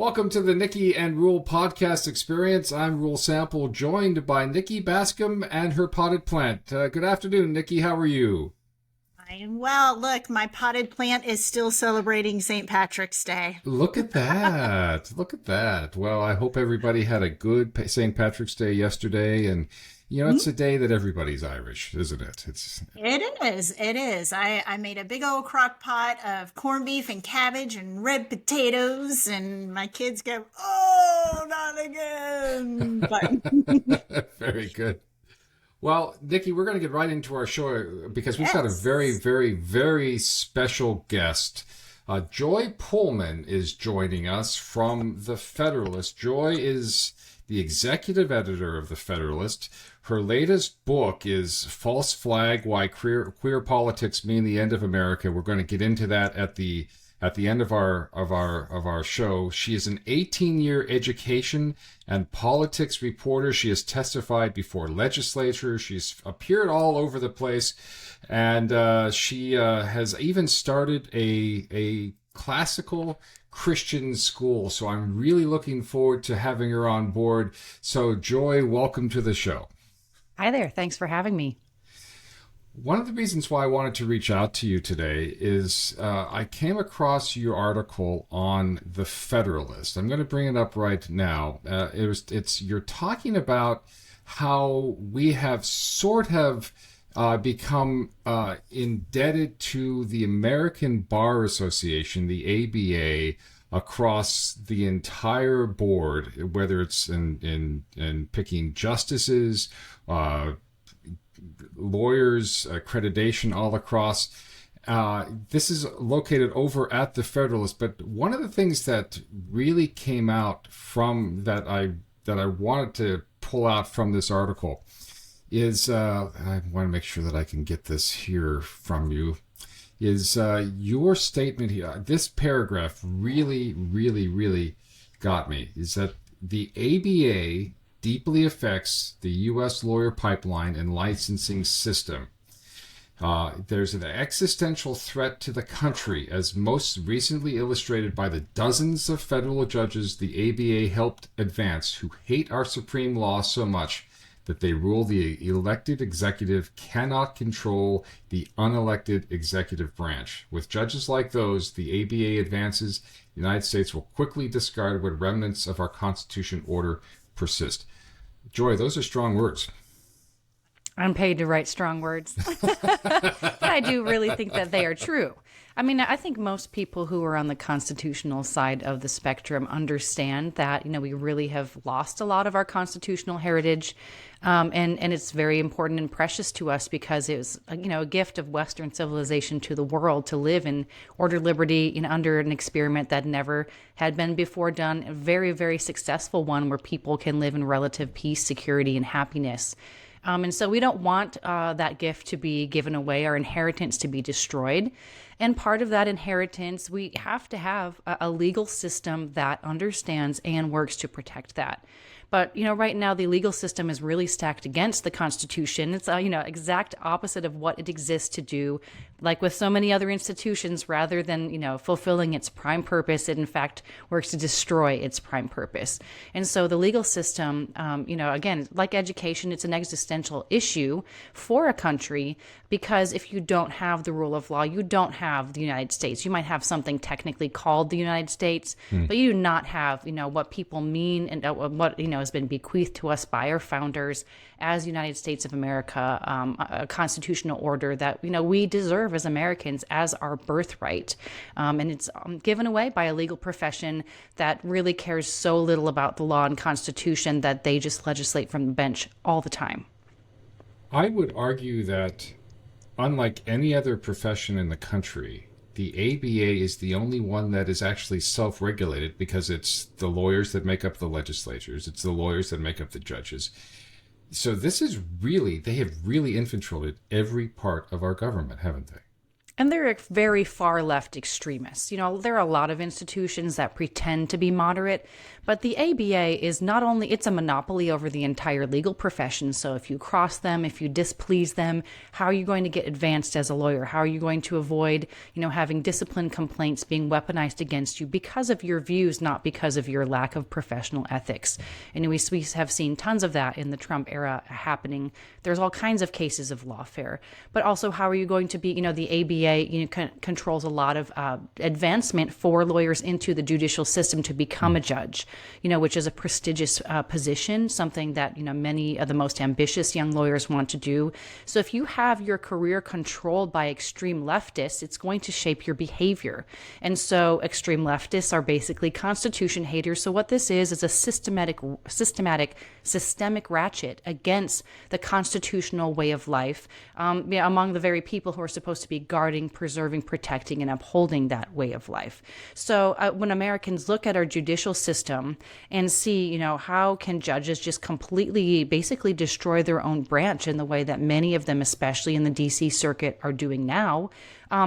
Welcome to the Nikki and Reuel Podcast experience. I'm Reuel Sample, joined by Nikki Bascome and her potted plant. Good afternoon, Nikki. How are you? I am well. Look, my potted plant is still celebrating St. Patrick's Day. Look at that. Look at that. Well, I hope everybody had a good St. Patrick's Day yesterday. And, you know, it's a day that everybody's Irish, isn't it? It is. I made a big old crock pot of corned beef and cabbage and red potatoes. And my kids go, oh, not again. But very good. Well, Nikki, we're going to get right into our show because we've got a very, very, very special guest. Joy Pullmann is joining us from the Federalist. Joy is the executive editor of the Federalist. Her latest book is False Flag: Why Queer Politics Mean the End of America. We're going to get into that at the end of our show. She is an 18-year education and politics reporter. She has testified before legislatures. She's appeared all over the place, and she has even started a classical Christian school. So I'm really looking forward to having her on board. So Joy, welcome to the show. Hi there. Thanks for having me. One of the reasons why I wanted to reach out to you today is I came across your article on the Federalist. I'm going to bring it up right now. You're talking about how we have sort of become indebted to the American Bar Association, the ABA, across the entire board, whether it's in picking justices, lawyers, accreditation all across. This is located over at the Federalist, but one of the things that really came out from that I wanted to pull out from this article is, I want to make sure that I can get this here from you, is your statement here. This paragraph really, really, really got me, is that the ABA deeply affects the U.S. lawyer pipeline and licensing system. There's an existential threat to the country, as most recently illustrated by the dozens of federal judges the ABA helped advance who hate our supreme law so much that they rule the elected executive cannot control the unelected executive branch. With judges like those, the ABA advances, the United States will quickly discard what remnants of our Constitution order persist. Joy, those are strong words. I'm paid to write strong words. But I do really think that they are true. I mean, I think most people who are on the constitutional side of the spectrum understand that, we really have lost a lot of our constitutional heritage. And it's very important and precious to us because it was, a gift of Western civilization to the world to live in order, liberty, under an experiment that never had been before done. A very, very successful one where people can live in relative peace, security, and happiness. And so we don't want that gift to be given away, our inheritance to be destroyed. And part of that inheritance, we have to have a legal system that understands and works to protect that. But, right now the legal system is really stacked against the Constitution. It's, exact opposite of what it exists to do. Like with so many other institutions, rather than, fulfilling its prime purpose, it in fact works to destroy its prime purpose. And so the legal system, again, like education, it's an existential issue for a country because if you don't have the rule of law, you don't have the United States. You might have something technically called the United States, but you do not have, what people mean and what, has been bequeathed to us by our founders as United States of America, a constitutional order that, we deserve as Americans as our birthright. And it's given away by a legal profession that really cares so little about the law and Constitution that they just legislate from the bench all the time. I would argue that unlike any other profession in the country, the ABA is the only one that is actually self-regulated because it's the lawyers that make up the legislatures. It's the lawyers that make up the judges. So this is really, they have really infiltrated every part of our government, haven't they? And they're very far left extremists. You know, there are a lot of institutions that pretend to be moderate, but the ABA is not only, it's a monopoly over the entire legal profession. So if you cross them, if you displease them, how are you going to get advanced as a lawyer? How are you going to avoid, you know, having discipline complaints being weaponized against you because of your views, not because of your lack of professional ethics? And we have seen tons of that in the Trump era happening. There's all kinds of cases of lawfare, but also how are you going to be, you know, the ABA controls a lot of advancement for lawyers into the judicial system to become a judge, you know, which is a prestigious position, something that, you know, many of the most ambitious young lawyers want to do. So if you have your career controlled by extreme leftists, it's going to shape your behavior. And so extreme leftists are basically Constitution haters. So what this is a systemic ratchet against the constitutional way of life among the very people who are supposed to be guarding, preserving, protecting, and upholding that way of life. So when Americans look at our judicial system and see, you know, how can judges just completely basically destroy their own branch in the way that many of them, especially in the DC circuit, are doing now,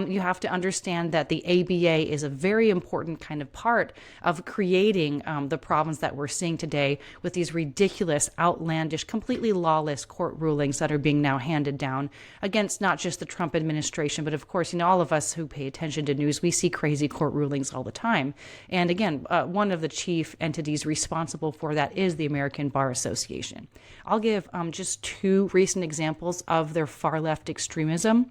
you have to understand that the ABA is a very important kind of part of creating the problems that we're seeing today with these ridiculous, outlandish, completely lawless court rulings that are being now handed down against not just the Trump administration, but of course, you know, all of us who pay attention to news, we see crazy court rulings all the time. And again, one of the chief entities responsible for that is the American Bar Association. I'll give just two recent examples of their far left extremism.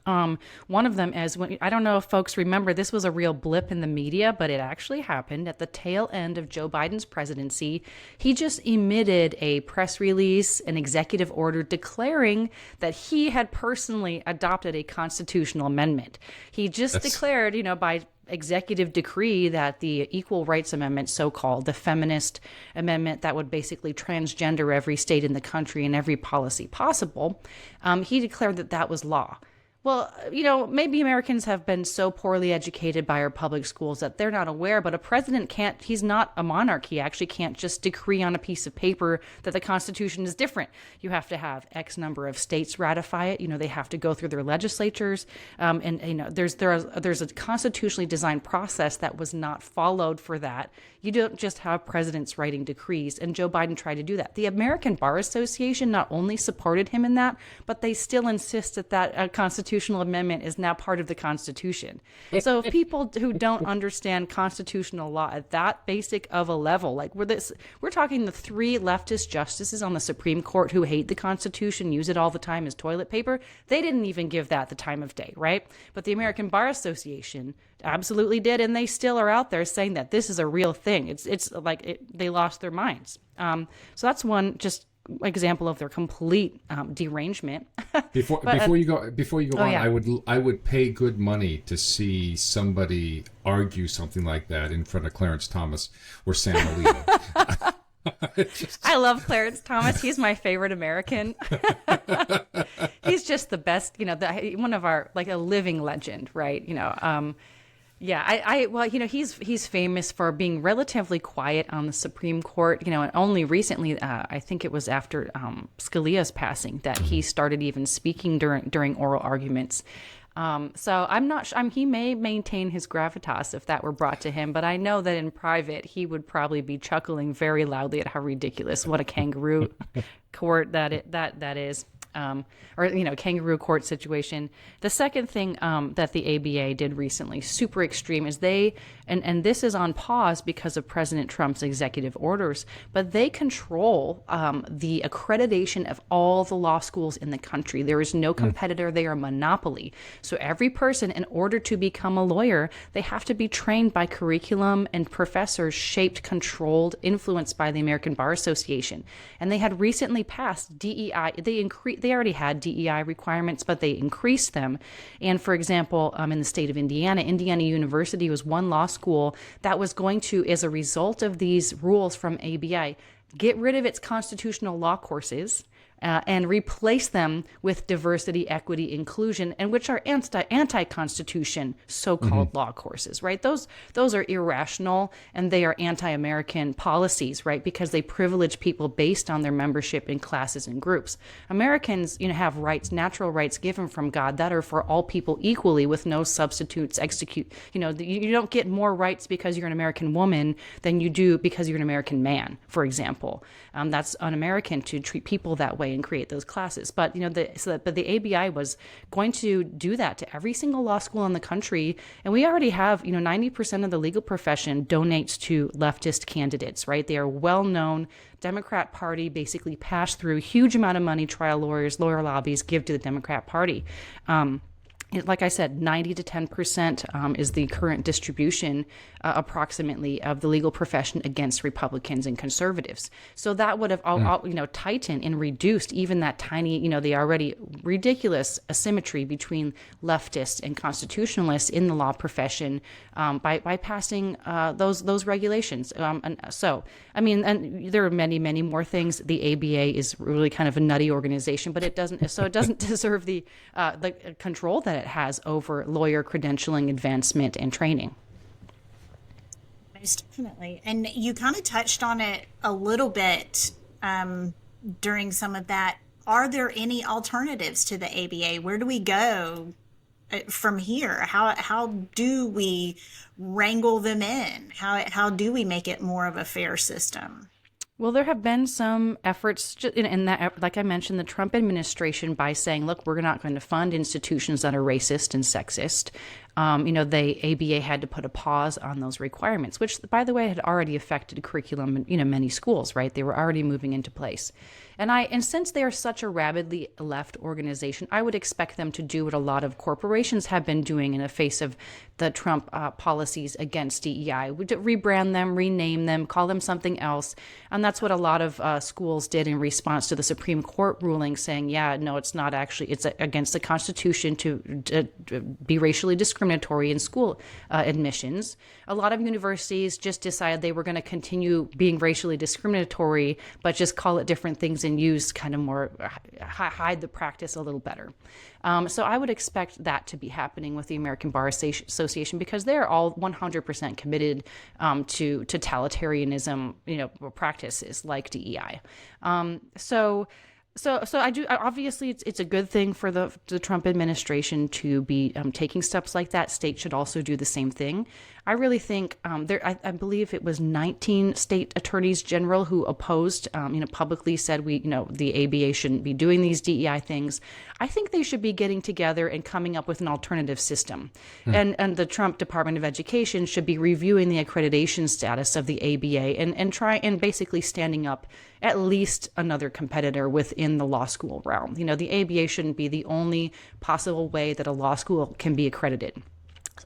One of them is I don't know if folks remember, this was a real blip in the media, but it actually happened at the tail end of Joe Biden's presidency. He just emitted a press release, an executive order declaring that he had personally adopted a constitutional amendment. He just declared, you know, by executive decree that the Equal Rights Amendment, so-called, the feminist amendment that would basically transgender every state in the country and every policy possible, he declared that that was law. Well, you know, maybe Americans have been so poorly educated by our public schools that they're not aware, but a president can't, he's not a monarch. He actually can't just decree on a piece of paper that the Constitution is different. You have to have X number of states ratify it. You know, they have to go through their legislatures. And you know, there's a constitutionally designed process that was not followed for that. You don't just have presidents writing decrees, and Joe Biden tried to do that. The American Bar Association not only supported him in that, but they still insist that that constitutional amendment is now part of the Constitution. So if people who don't understand constitutional law at that basic of a level, like we're talking the three leftist justices on the Supreme Court who hate the Constitution, use it all the time as toilet paper, they didn't even give that the time of day, right? But the American Bar Association absolutely did, and they still are out there saying that this is a real thing. It's like they lost their minds. So that's one just example of their complete derangement. Before you go on, yeah. I would pay good money to see somebody argue something like that in front of Clarence Thomas or Sam Alito. I love Clarence Thomas. He's my favorite American. He's just the best, you know, one of our, like, a living legend, right? You know, yeah, well, you know, he's famous for being relatively quiet on the Supreme Court, you know, and only recently, I think it was after Scalia's passing that he started even speaking during oral arguments. So I'm not sure, he may maintain his gravitas if that were brought to him, but I know that in private, he would probably be chuckling very loudly at how ridiculous, what a kangaroo court that is. Or, you know, kangaroo court situation. The second thing that the ABA did recently, super extreme, is and this is on pause because of President Trump's executive orders, but they control the accreditation of all the law schools in the country. There is no competitor. They are a monopoly. So every person, in order to become a lawyer, they have to be trained by curriculum and professors shaped, controlled, influenced by the American Bar Association. And they had recently passed DEI. They already had DEI requirements, but they increased them. And for example, in the state of Indiana University was one law school that was going to, as a result of these rules from ABA, get rid of its constitutional law courses, and replace them with diversity, equity, inclusion, and which are anti-constitution so-called law courses, right? Those are irrational, and they are anti-American policies, right? Because they privilege people based on their membership in classes and groups. Americans, have rights, natural rights given from God that are for all people equally, with no substitutes. You don't get more rights because you're an American woman than you do because you're an American man, for example. That's un-American to treat people that way and create those classes. But the ABI was going to do that to every single law school in the country, and we already have 90% of the legal profession donates to leftist candidates, right? They are well-known. Democrat Party basically pass through huge amount of money. Trial lawyers, lawyer lobbies give to the Democrat Party. Like I said, 90 to 10% is the current distribution, approximately, of the legal profession against Republicans and conservatives. So that would have, tightened and reduced even that tiny, the already ridiculous asymmetry between leftists and constitutionalists in the law profession by passing those regulations. And there are many, many more things. The ABA is really kind of a nutty organization, but it doesn't deserve the control that it has over lawyer credentialing, advancement, and training. Most definitely. And you kind of touched on it a little bit during some of that. Are there any alternatives to the ABA? Where do we go from here? How do we wrangle them in? How do we make it more of a fair system? Well, there have been some efforts in that, like I mentioned, the Trump administration, by saying, look, we're not going to fund institutions that are racist and sexist. The ABA had to put a pause on those requirements, which, by the way, had already affected curriculum in, many schools, right? They were already moving into place. And since they are such a rabidly left organization, I would expect them to do what a lot of corporations have been doing in the face of the Trump policies against DEI. Rebrand them, rename them, call them something else. And that's what a lot of schools did in response to the Supreme Court ruling saying, it's not actually, it's against the Constitution to be racially discriminatory in school admissions. A lot of universities just decided they were going to continue being racially discriminatory, but just call it different things and use kind of more, hide the practice a little better. So I would expect that to be happening with the American Bar Association, because they're all 100% committed to totalitarianism, practices like DEI. So I do, obviously it's a good thing for the Trump administration to be taking steps like that. States should also do the same thing. I really think I believe it was 19 state attorneys general who opposed, publicly said the ABA shouldn't be doing these DEI things. I think they should be getting together and coming up with an alternative system. And the Trump Department of Education should be reviewing the accreditation status of the ABA and try and basically standing up at least another competitor within the law school realm. The ABA shouldn't be the only possible way that a law school can be accredited.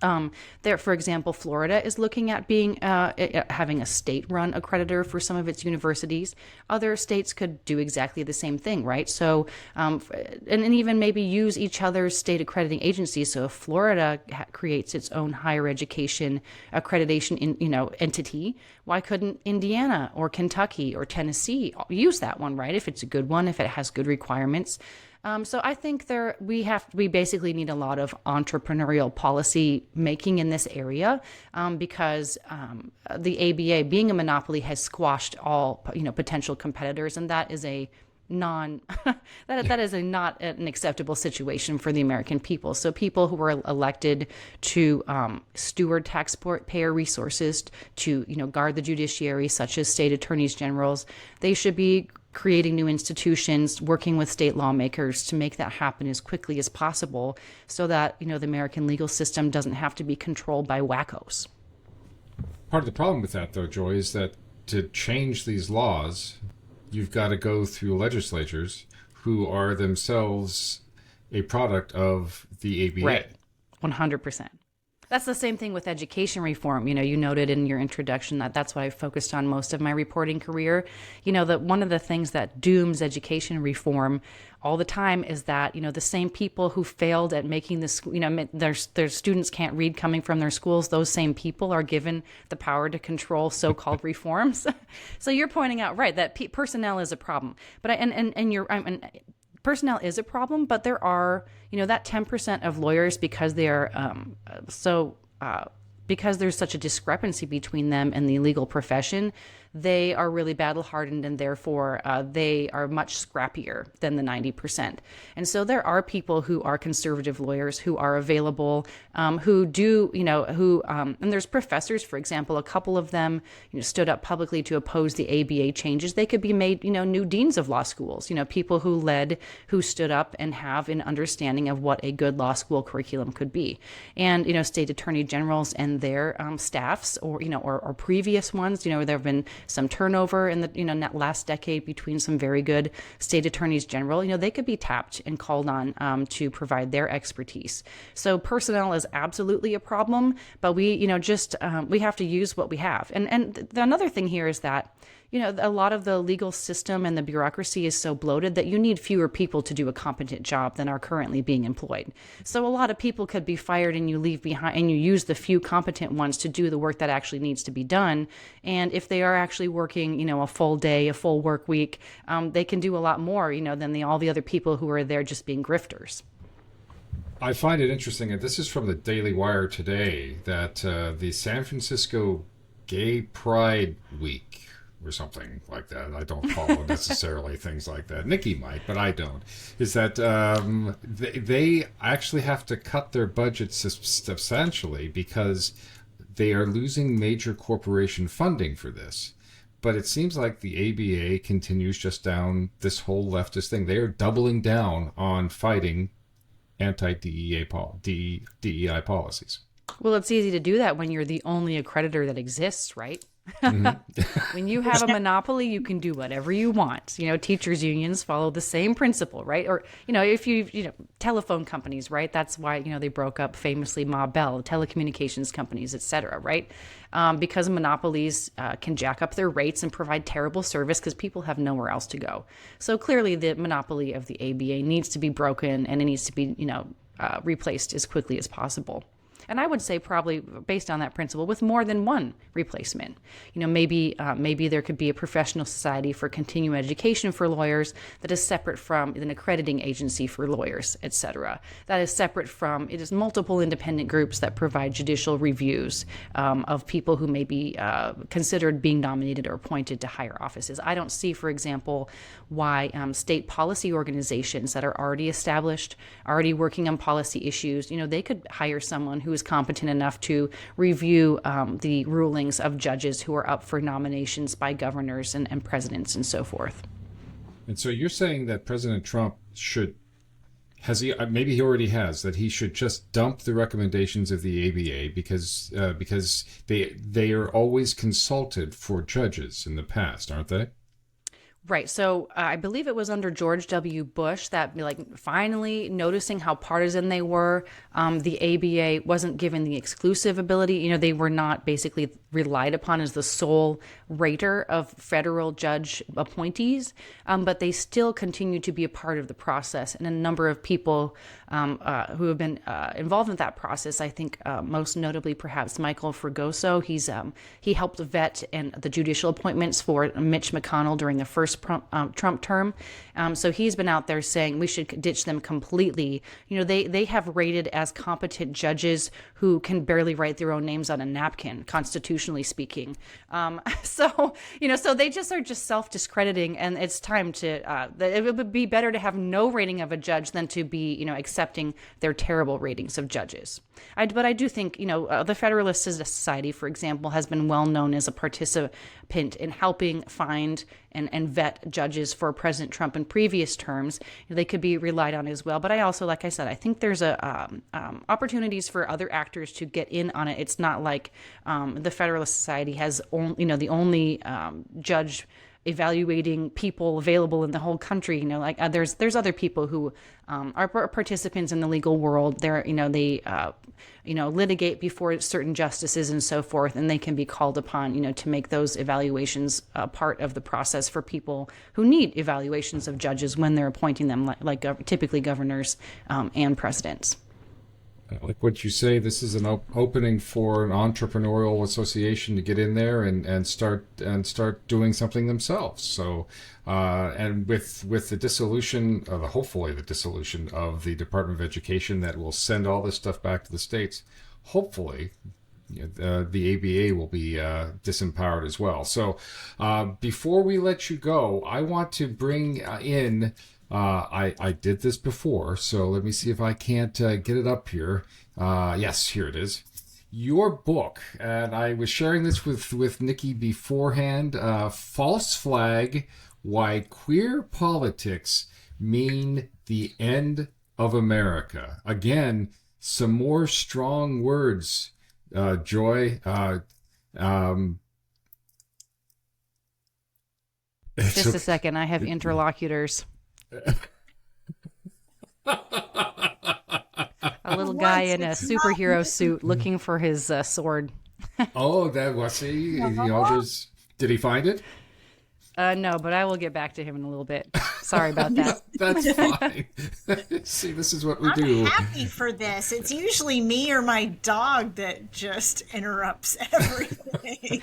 For example, Florida is looking at having a state-run accreditor for some of its universities. Other states could do exactly the same thing, right? So, and even maybe use each other's state accrediting agencies. So, if Florida creates its own higher education accreditation, entity, why couldn't Indiana or Kentucky or Tennessee use that one, right? If it's a good one, if it has good requirements. So I think we basically need a lot of entrepreneurial policy making in this area, because the ABA, being a monopoly, has squashed all potential competitors, and that is that is not an acceptable situation for the American people. So people who are elected to steward taxpayer resources, to guard the judiciary, such as state attorneys generals, they should be creating new institutions, working with state lawmakers to make that happen as quickly as possible, so that the American legal system doesn't have to be controlled by wackos. Part of the problem with that, though, Joy, is that to change these laws, you've got to go through legislatures who are themselves a product of the ABA. Right, 100%. That's the same thing with education reform. You noted in your introduction that that's what I focused on most of my reporting career. That one of the things that dooms education reform all the time is that, the same people who failed at making this, their students can't read coming from their schools, those same people are given the power to control so-called reforms. So you're pointing out, right, that personnel is a problem. But personnel is a problem, but there are, that 10% of lawyers, because they are because there's such a discrepancy between them and the legal profession, they are really battle hardened, and therefore they are much scrappier than the 90%. And so there are people who are conservative lawyers who are available, who do, and there's professors, for example, a couple of them, stood up publicly to oppose the ABA changes. They could be made, new deans of law schools, people who stood up and have an understanding of what a good law school curriculum could be. And, state attorney generals and their staffs, or previous ones, there have been some turnover in the last decade between some very good state attorneys general. They could be tapped and called on to provide their expertise. So personnel is absolutely a problem, but we have to use what we have. And another thing here is that a lot of the legal system and the bureaucracy is so bloated that you need fewer people to do a competent job than are currently being employed. So a lot of people could be fired, and you leave behind, and you use the few competent ones to do the work that actually needs to be done. And if they are actually working, a full day, a full work week, they can do a lot more, than all the other people who are there just being grifters. I find it interesting, and this is from the Daily Wire today, that the San Francisco Gay Pride Week, or something like that. I don't follow necessarily things like that. Nikki might, but I don't. Is that they actually have to cut their budgets substantially because they are losing major corporation funding for this. But it seems like the ABA continues just down this whole leftist thing. They are doubling down on fighting anti-DEI policies. Well, it's easy to do that when you're the only accreditor that exists, right? Mm-hmm. When you have a monopoly, you can do whatever you want. Teachers unions follow the same principle, right? Or, if telephone companies, right? That's why, they broke up famously Ma Bell, telecommunications companies, et cetera, right? Because monopolies can jack up their rates and provide terrible service because people have nowhere else to go. So clearly the monopoly of the ABA needs to be broken, and it needs to be, replaced as quickly as possible. And I would say probably based on that principle with more than one replacement. Maybe there could be a professional society for continuing education for lawyers that is separate from an accrediting agency for lawyers, et cetera. That is separate from, it is multiple independent groups that provide judicial reviews of people who may be considered being nominated or appointed to higher offices. I don't see, for example, why state policy organizations that are already established, already working on policy issues, they could hire someone who is competent enough to review the rulings of judges who are up for nominations by governors and presidents and so forth. And so you're saying that President Trump maybe he already has, that he should just dump the recommendations of the ABA because they are always consulted for judges in the past, aren't they? Right. So I believe it was under George W. Bush that, finally noticing how partisan they were, the ABA wasn't given the exclusive ability. They were not basically relied upon as the sole rater of federal judge appointees, but they still continue to be a part of the process. And a number of people who have been involved in that process, I think most notably perhaps Michael Fregoso, he helped vet and the judicial appointments for Mitch McConnell during the first Trump term. So he's been out there saying we should ditch them completely. They have rated as competent judges who can barely write their own names on a napkin, constitutionally speaking. So they just are just self-discrediting, and it's time to, it would be better to have no rating of a judge than to be, accepting their terrible ratings of judges. But I do think, the Federalist Society, for example, has been well known as a participant in helping find and vet judges for President Trump in previous terms. They could be relied on as well. But I also, like I said, I think there's opportunities for other actors to get in on it. It's not like the Federalist Society has the only judge evaluating people available in the whole country. Like there's other people who are participants in the legal world. They're, they litigate before certain justices and so forth, and they can be called upon, to make those evaluations part of the process for people who need evaluations of judges when they're appointing them, like typically governors and presidents. Like what you say, this is an opening for an entrepreneurial association to get in there and start doing something themselves. So, and with the dissolution, hopefully the dissolution of the Department of Education that will send all this stuff back to the states, hopefully the ABA will be disempowered as well. So, before we let you go, I want to bring in. I did this before, so let me see if I can't get it up here. Yes, here it is. Your book, and I was sharing this with Nikki beforehand, False Flag, Why Queer Politics Mean the End of America. Again, some more strong words, Joy. Just a second, I have interlocutors. A little guy in a superhero suit looking for his sword. Oh, that was he. Did he find it? No, but I will get back to him in a little bit. Sorry about that. That's fine. See, this is what we do. I'm happy for this. It's usually me or my dog that just interrupts everything.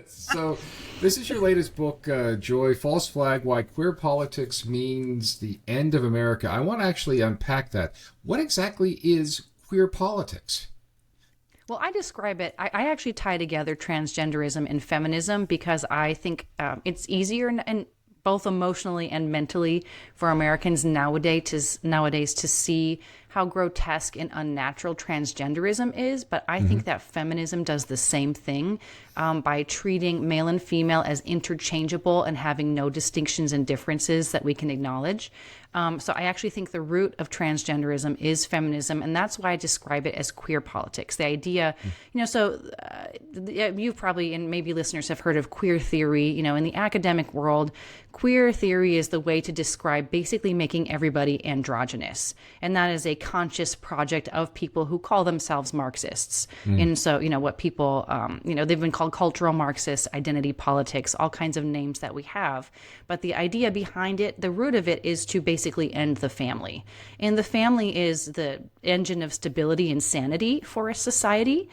So, this is your latest book, Joy, False Flag, Why Queer Politics Means the End of America. I want to actually unpack that. What exactly is queer politics? Well, I describe it, I actually tie together transgenderism and feminism because I think it's easier and both emotionally and mentally for Americans nowadays to see how grotesque and unnatural transgenderism is. But I think that feminism does the same thing by treating male and female as interchangeable and having no distinctions and differences that we can acknowledge. So I actually think the root of transgenderism is feminism, and that's why I describe it as queer politics. The idea, you've probably, and maybe listeners have heard of queer theory. In the academic world, queer theory is the way to describe basically making everybody androgynous. And that is a conscious project of people who call themselves Marxists. And so, what people, they've been called cultural Marxists, identity politics, all kinds of names that we have. But the idea behind it, the root of it is to basically end the family. And the family is the engine of stability and sanity for a society.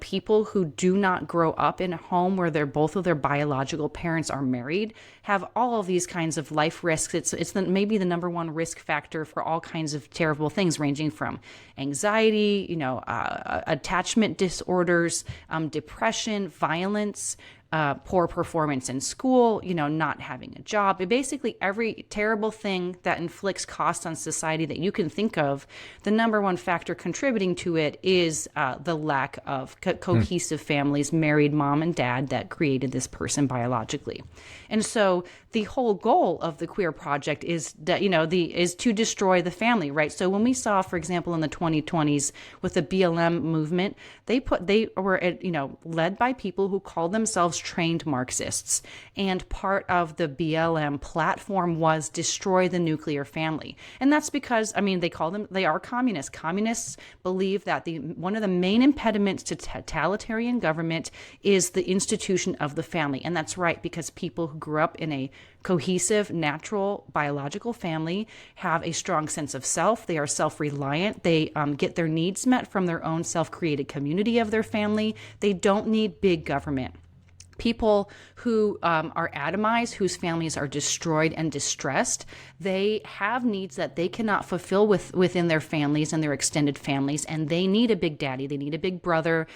People who do not grow up in a home where both of their biological parents are married have all of these kinds of life risks. It's maybe the number one risk factor for all kinds of terrible things, ranging from anxiety, attachment disorders, depression, violence, poor performance in school, not having a job. Basically, every terrible thing that inflicts cost on society that you can think of, the number one factor contributing to it is the lack of cohesive families, married mom and dad that created this person biologically. And so the whole goal of the queer project is that, is to destroy the family, right? So when we saw, for example, in the 2020s with the BLM movement, they were, led by people who called themselves trained Marxists. And part of the BLM platform was destroy the nuclear family. And that's because, they are communists. Communists believe that one of the main impediments to totalitarian government is the institution of the family. And that's right, because people who grew up in a cohesive, natural, biological family have a strong sense of self. They are self-reliant. They get their needs met from their own self-created community of their family. They don't need big government. People who are atomized, whose families are destroyed and distressed, they have needs that they cannot fulfill within their families and their extended families, and they need a big daddy. They need a big brother.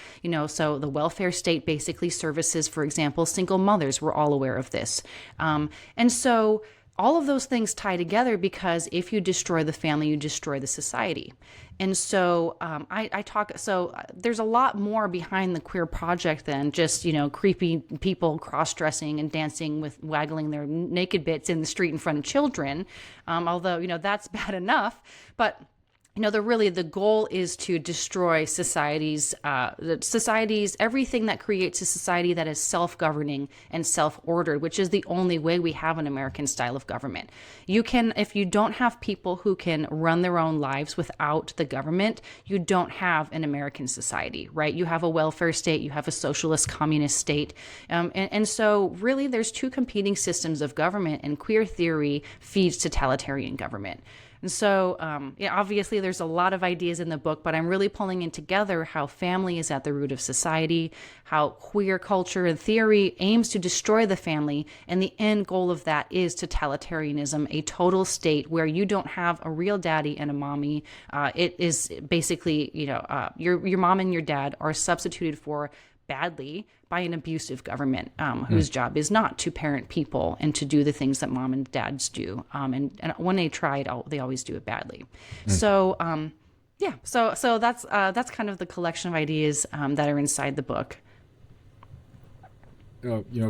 So the welfare state basically services, for example, single mothers. We're all aware of this. And so all of those things tie together because if you destroy the family, you destroy the society. And so there's a lot more behind the queer project than just, creepy people cross-dressing and dancing with waggling their naked bits in the street in front of children. Although, that's bad enough. But the goal is to destroy societies, everything that creates a society that is self-governing and self-ordered, which is the only way we have an American style of government. If you don't have people who can run their own lives without the government, you don't have an American society, right? You have a welfare state, you have a socialist communist state. And so really there's two competing systems of government, and queer theory feeds totalitarian government. And so, obviously, there's a lot of ideas in the book, but I'm really pulling in together how family is at the root of society, how queer culture and theory aims to destroy the family, and the end goal of that is totalitarianism, a total state where you don't have a real daddy and a mommy. It is basically, your mom and your dad are substituted for badly by an abusive government whose job is not to parent people and to do the things that mom and dads do. And when they try it, they always do it badly. So, so that's kind of the collection of ideas that are inside the book.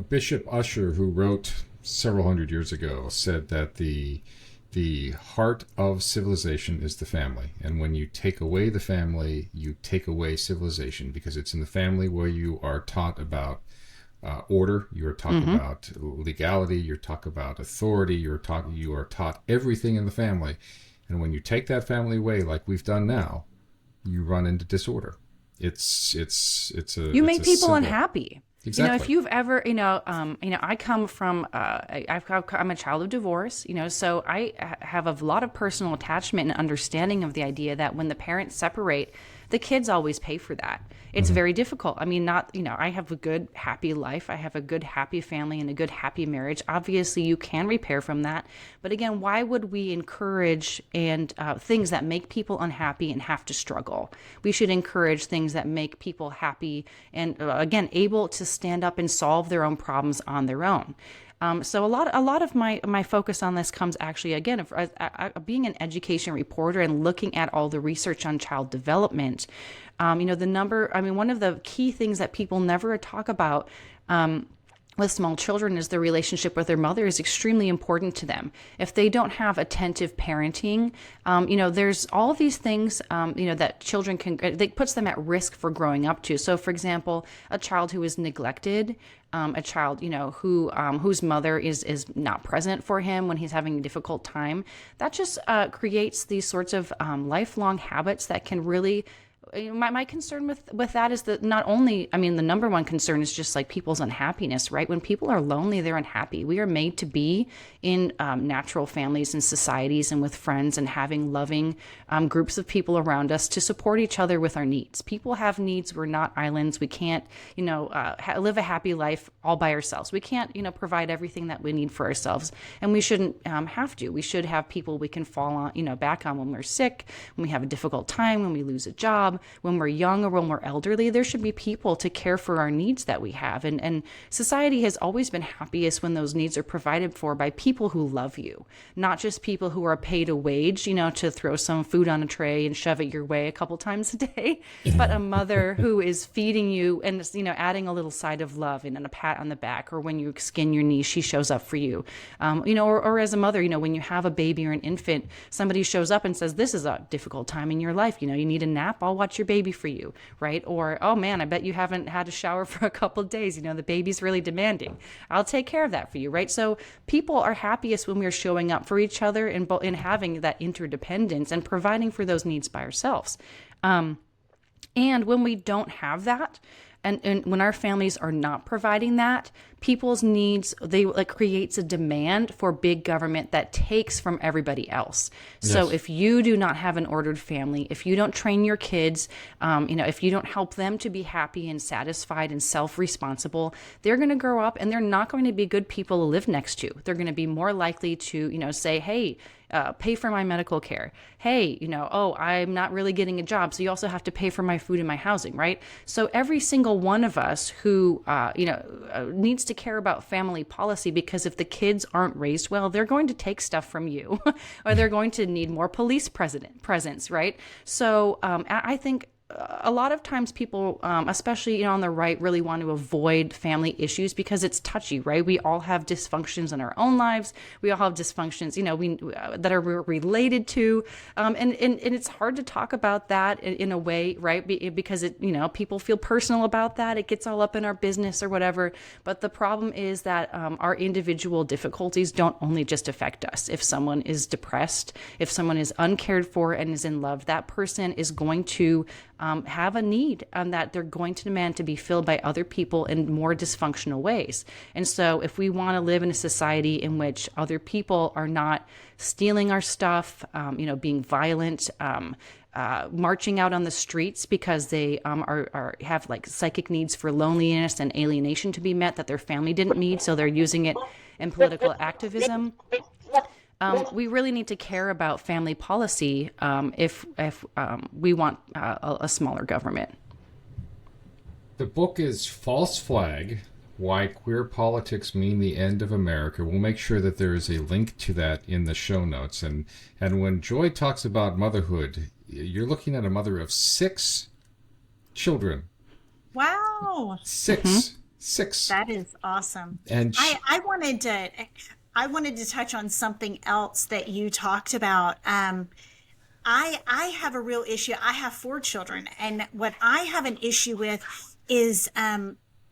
Bishop Ussher, who wrote several hundred years ago, said that the heart of civilization is the family. And when you take away the family, you take away civilization, because it's in the family where you are taught about order, you are taught about legality, you're taught about authority, you are taught everything in the family. And when you take that family away, like we've done now, you run into disorder. You make people unhappy. Exactly. If you've ever, I come from, I'm a child of divorce, so I have a lot of personal attachment and understanding of the idea that when the parents separate, the kids always pay for that. It's very difficult. I mean, I have a good, happy life. I have a good, happy family and a good, happy marriage. Obviously, you can repair from that. But again, why would we encourage things that make people unhappy and have to struggle? We should encourage things that make people happy and, again, able to stand up and solve their own problems on their own. So a lot of my focus on this comes actually, again, being an education reporter and looking at all the research on child development. One of the key things that people never talk about with small children is their relationship with their mother is extremely important to them. If they don't have attentive parenting, there's all of these things, that children that puts them at risk for growing up to. So, for example, a child who is neglected, a child, whose mother is not present for him when he's having a difficult time, that just creates these sorts of lifelong habits that can really. My concern with that is that not only, the number one concern is just like people's unhappiness, right? When people are lonely, they're unhappy. We are made to be in natural families and societies and with friends and having loving groups of people around us to support each other with our needs. People have needs. We're not islands. We can't, live a happy life all by ourselves. We can't, provide everything that we need for ourselves, and we shouldn't have to. We should have people we can fall on, back on when we're sick, when we have a difficult time, when we lose a job, when we're young or when we're elderly. There should be people to care for our needs that we have. And society has always been happiest when those needs are provided for by people who love you, not just people who are paid a wage, to throw some food on a tray and shove it your way a couple times a day, but a mother who is feeding you and, adding a little side of love and a pat on the back, or when you skin your knee, she shows up for you. Or as a mother, when you have a baby or an infant, somebody shows up and says, this is a difficult time in your life. You need a nap. I'll watch your baby for you, right? Or, oh man, I bet you haven't had a shower for a couple of days. The baby's really demanding. I'll take care of that for you, right? So people are happiest when we're showing up for each other and having that interdependence and providing for those needs by ourselves. And when we don't have that, and when our families are not providing that, people's needs, creates a demand for big government that takes from everybody else. Yes. So if you do not have an ordered family, if you don't train your kids, if you don't help them to be happy and satisfied and self-responsible, they're going to grow up and they're not going to be good people to live next to. They're going to be more likely to, say, hey, pay for my medical care. Hey, I'm not really getting a job, so you also have to pay for my food and my housing, right? So every single one of us who, needs to care about family policy, because if the kids aren't raised well, they're going to take stuff from you or they're going to need more police presence, right? So I think a lot of times people, especially, on the right, really want to avoid family issues because it's touchy, right? We all have dysfunctions in our own lives. We all have dysfunctions, that are related to, and it's hard to talk about that in a way, right? Because people feel personal about that. It gets all up in our business or whatever. But the problem is that our individual difficulties don't only just affect us. If someone is depressed, if someone is uncared for and is in love, that person is going to have a need that they're going to demand to be filled by other people in more dysfunctional ways. And so if we want to live in a society in which other people are not stealing our stuff, being violent, marching out on the streets because they have like psychic needs for loneliness and alienation to be met that their family didn't meet, so they're using it in political activism. We really need to care about family policy if we want a smaller government. The book is False Flag: Why Queer Politics Mean the End of America. We'll make sure that there is a link to that in the show notes. And when Joy talks about motherhood, you're looking at a mother of 6 children. Wow. 6. Mm-hmm. 6. That is awesome. And I wanted to touch on something else that you talked about. I have a real issue. I have 4 children, and what I have an issue with is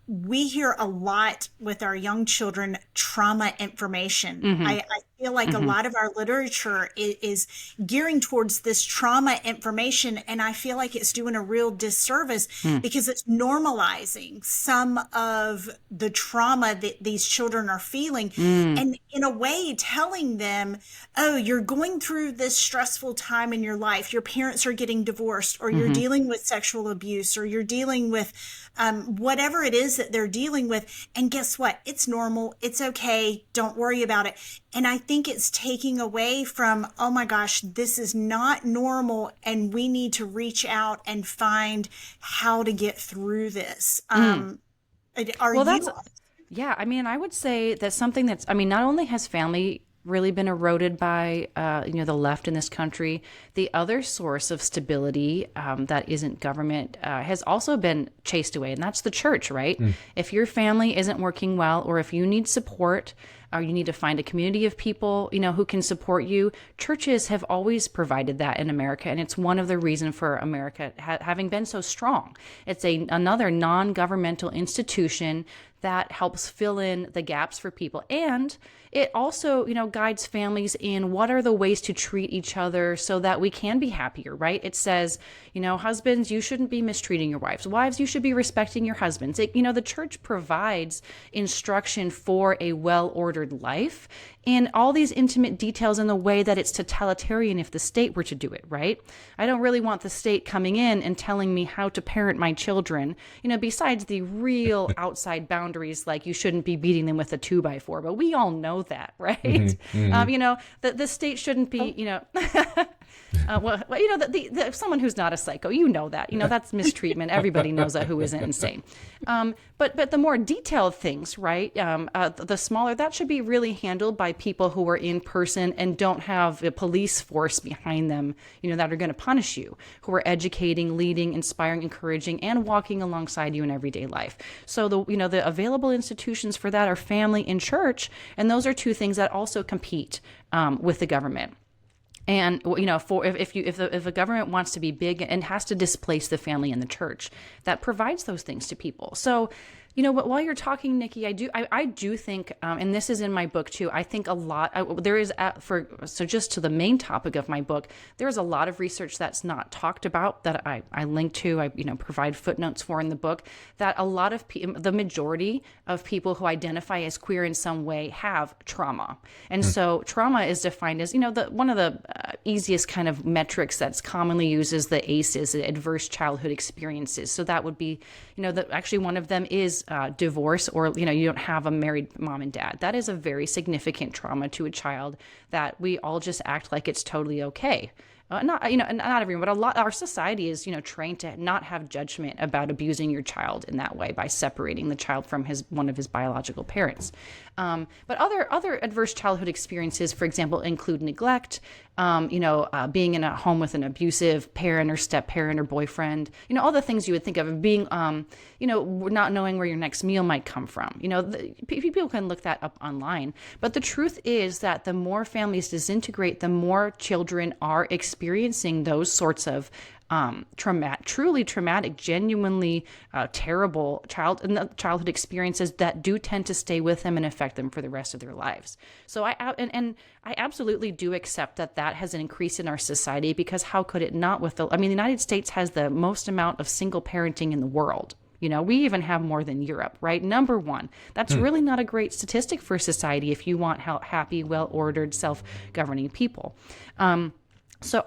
we hear a lot with our young children trauma information. Mm-hmm. I feel like a lot of our literature is gearing towards this trauma information, and I feel like it's doing a real disservice because it's normalizing some of the trauma that these children are feeling, and in a way telling them, oh, you're going through this stressful time in your life. Your parents are getting divorced, or you're dealing with sexual abuse, or you're dealing with whatever it is that they're dealing with. And guess what? It's normal. It's okay. Don't worry about it. And I think it's taking away from, oh my gosh, this is not normal, and we need to reach out and find how to get through this. Yeah, I mean, I would say that's something that's, not only has family really been eroded by, the left in this country, the other source of stability that isn't government has also been chased away, and that's the church, right? If your family isn't working well, or if you need support, or you need to find a community of people, who can support you, churches have always provided that in America, and it's one of the reasons for America having been so strong. It's another non-governmental institution that helps fill in the gaps for people. And it also, guides families in what are the ways to treat each other so that we can be happier, right? It says, husbands, you shouldn't be mistreating your wives. Wives, you should be respecting your husbands. The church provides instruction for a well-ordered life in all these intimate details in the way that it's totalitarian if the state were to do it, right? I don't really want the state coming in and telling me how to parent my children, besides the real outside boundaries, like you shouldn't be beating them with a 2x4, but we all know that, right? The state shouldn't be, someone who's not a psycho, that's mistreatment. Everybody knows that who isn't insane. But the more detailed things, right? The smaller, that should be really handled by people who are in person and don't have a police force behind them, that are going to punish you, who are educating, leading, inspiring, encouraging, and walking alongside you in everyday life. So the available institutions for that are family and church, and those are two things that also compete with the government. And if the government wants to be big and has to displace the family and the church, that provides those things to people. So, but while you're talking, Nikki, I do think, and this is in my book too, I think a lot, so just to the main topic of my book, there's a lot of research that's not talked about that I link to, I provide footnotes for in the book, that a lot of the majority of people who identify as queer in some way have trauma. And so trauma is defined as, one of the easiest kind of metrics that's commonly used is the ACEs, the adverse childhood experiences. So that would be, actually one of them is divorce, or you don't have a married mom and dad. That is a very significant trauma to a child that we all just act like it's totally okay. not, not everyone, but a lot, our society is, trained to not have judgment about abusing your child in that way by separating the child from one of his biological parents. But other adverse childhood experiences, for example, include neglect, being in a home with an abusive parent or step parent or boyfriend, all the things you would think of being, not knowing where your next meal might come from. People can look that up online. But the truth is that the more families disintegrate, the more children are experiencing those sorts of truly traumatic, genuinely terrible childhood experiences that do tend to stay with them and affect them for the rest of their lives. So I absolutely do accept that has an increase in our society, because how could it not? The United States has the most amount of single parenting in the world. We even have more than Europe, right? Number one. That's really not a great statistic for society if you want happy, well-ordered, self-governing people. So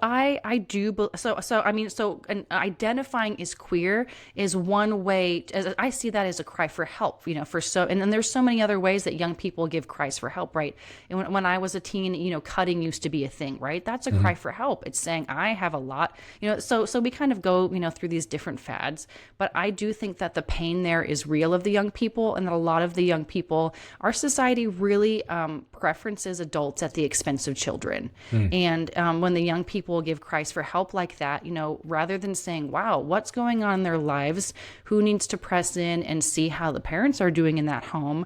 identifying as queer is one way. I see that as a cry for help, and then there's so many other ways that young people give cries for help, right? And when I was a teen, cutting used to be a thing, right? That's a cry for help. It's saying I have a lot, so we kind of go, through these different fads, but I do think that the pain there is real of the young people, and that a lot of the young people, our society really preferences adults at the expense of children. And when the young people give cries for help like that, rather than saying, wow, what's going on in their lives, who needs to press in and see how the parents are doing in that home,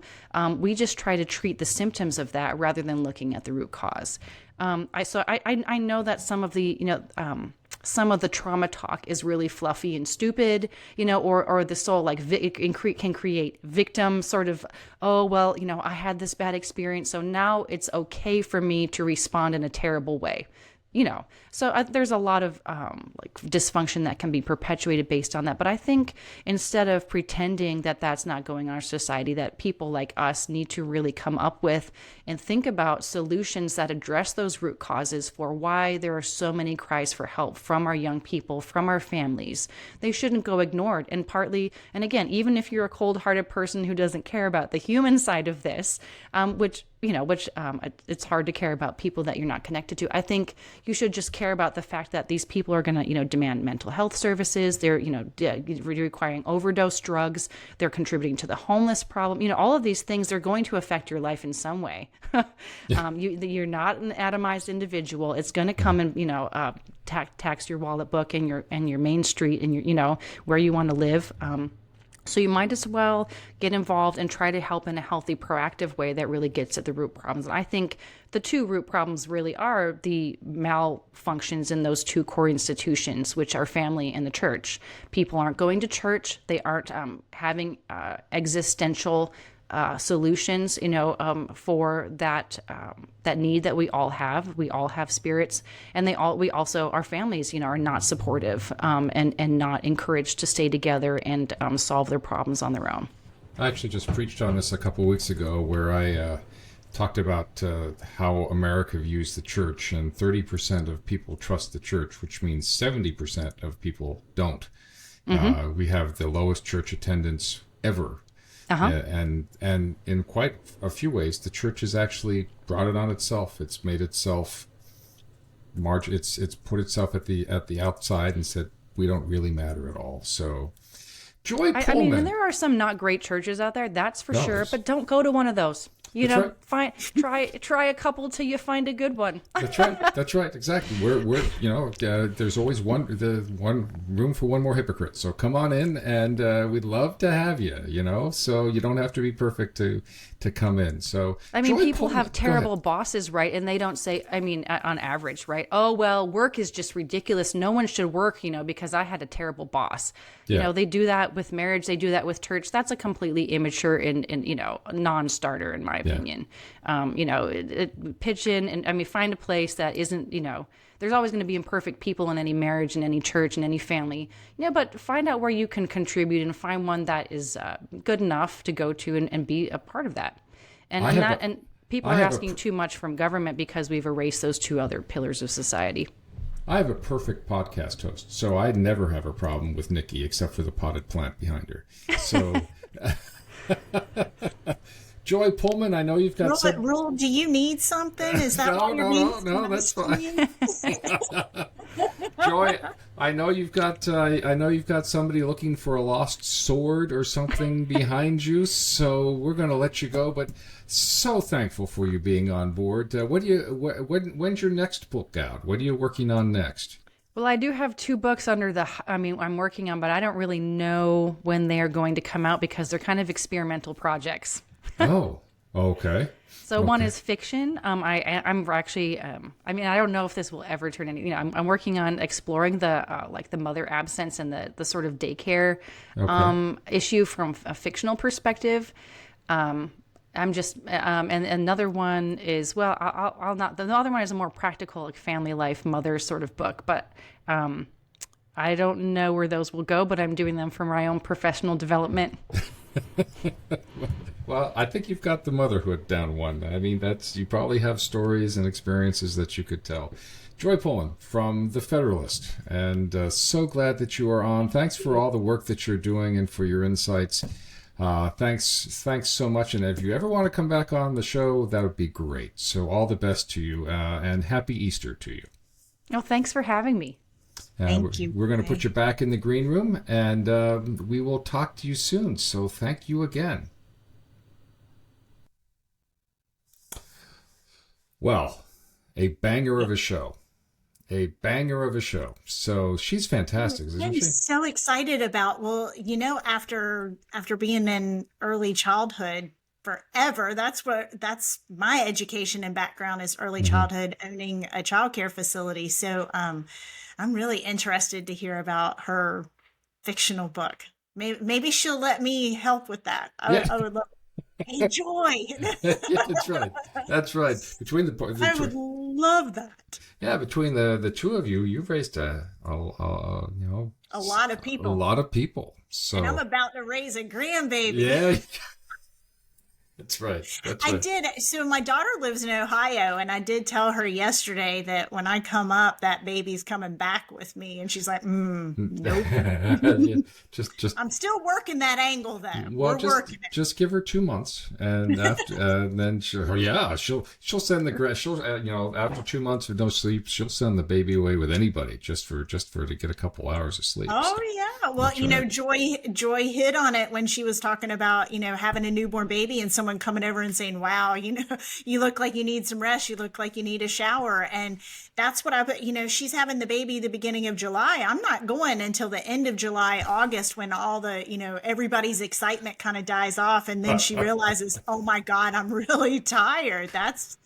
we just try to treat the symptoms of that rather than looking at the root cause. I know that some of the trauma talk is really fluffy and stupid, or the soul can create victim sort of, I had this bad experience, so now it's okay for me to respond in a terrible way. So there's a lot of dysfunction that can be perpetuated based on that. But I think instead of pretending that that's not going on in our society, that people like us need to really come up with and think about solutions that address those root causes for why there are so many cries for help from our young people, from our families. They shouldn't go ignored. And partly, and again, even if you're a cold-hearted person who doesn't care about the human side of this, which it's hard to care about people that you're not connected to. I think you should just care about the fact that these people are going to, demand mental health services. They're, requiring overdose drugs. They're contributing to the homeless problem. All of these things are going to affect your life in some way. You're not an atomized individual. It's going to come and, tax your wallet book and your main street and your, where you want to live. So you might as well get involved and try to help in a healthy, proactive way that really gets at the root problems. And I think the two root problems really are the malfunctions in those two core institutions, which are family and the church. People aren't going to church. They aren't having existential solutions, for that need that we all have. We all have spirits, and we also, our families, are not supportive and not encouraged to stay together and solve their problems on their own. I actually just preached on this a couple of weeks ago, where I talked about how America views the church, and 30% of people trust the church, which means 70% of people don't. We have the lowest church attendance ever. And in quite a few ways, the church has actually brought it on itself. It's made itself it's put itself at the outside and said, we don't really matter at all. So, Joy Pullmann. And there are some not great churches out there, that's for sure. But don't go to one of those. Try a couple till you find a good one. That's right. Exactly. We're there's always one room for one more hypocrite. So come on in, and we'd love to have you. So you don't have to be perfect to come in. So people have terrible bosses, right? And they don't say, on average, right? Oh well, work is just ridiculous. No one should work, because I had a terrible boss. Yeah. They do that with marriage. They do that with church. That's a completely immature and non-starter in my opinion. Pitch in and find a place that isn't, there's always going to be imperfect people in any marriage and any church and any family, but find out where you can contribute and find one that is good enough to go to and be a part of that. And people are asking too much from government because we've erased those two other pillars of society. I have a perfect podcast host, so I never have a problem with Nikki except for the potted plant behind her. So Joy Pullmann, I know you've got some... Rule, do you need something? Is that what you're needing? No, that's fine. Joy, I know you've got somebody looking for a lost sword or something behind you, so we're going to let you go. But so thankful for you being on board. When's your next book out? What are you working on next? Well, I do have 2 books I'm working on, but I don't really know when they are going to come out because they're kind of experimental projects. Oh, okay. So one is fiction. I'm actually, I don't know if this will ever turn into, I'm working on exploring the mother absence and the sort of daycare issue from a fictional perspective. And another one is, the other one is a more practical, like family life, mother sort of book, but I don't know where those will go, but I'm doing them for my own professional development. Well, I think you've got the motherhood down one. I mean, you probably have stories and experiences that you could tell. Joy Pullmann from the Federalist, and so glad that you are on. Thanks for all the work that you're doing and for your insights. Thanks so much. And if you ever want to come back on the show, that would be great. So all the best to you, and happy Easter to you. Oh, thanks for having me. Thank you. We're going to put you back in the green room, and we will talk to you soon. So thank you again. Well, a banger of a show. A banger of a show. So she's fantastic, isn't she? I'm so excited about, after being in early childhood forever, that's my education and background is early childhood, owning a childcare facility. So I'm really interested to hear about her fictional book. Maybe she'll let me help with that. I would love. Hey, Joy. That's right. I would love that. Yeah, between the two of you, you've raised a lot of people. A lot of people. So and I'm about to raise a grandbaby. Yeah. That's right. I did. So my daughter lives in Ohio, and I did tell her yesterday that when I come up, that baby's coming back with me. And she's like, nope. Yeah, just. I'm still working that angle, though. Well, We're working it. Just give her 2 months, and after, then she'll send after 2 months of no sleep, she'll send the baby away with anybody just for to get a couple hours of sleep. Oh yeah. Well, Joy hit on it when she was talking about having a newborn baby and someone coming over and saying, wow, you look like you need some rest. You look like you need a shower. And that's what she's having the baby the beginning of July. I'm not going until the end of July, August, when all the, everybody's excitement kind of dies off. And then she realizes, oh my God, I'm really tired. That's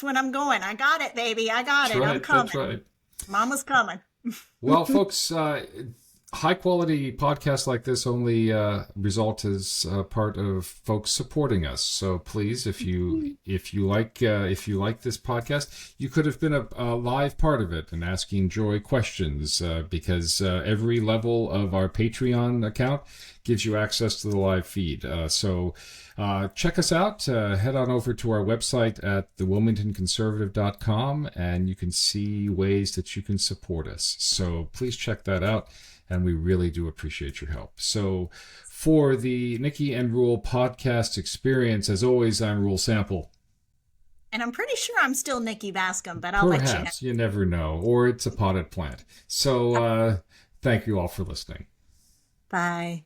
when I'm going. I got it, baby. I got it. Right, I'm coming. That's right. Mama's coming. Well, folks, high quality podcasts like this only result as part of folks supporting us. So please, if you like this podcast, you could have been a live part of it and asking Joy questions because every level of our Patreon account gives you access to the live feed. So check us out. Head on over to our website at thewilmingtonconservative.com and you can see ways that you can support us. So please check that out. And we really do appreciate your help. So for the Nikki and Reuel podcast experience, as always, I'm Reuel Sample. And I'm pretty sure I'm still Nikki Bascome, but I'll let you know. Perhaps, you never know. Or it's a potted plant. So thank you all for listening. Bye.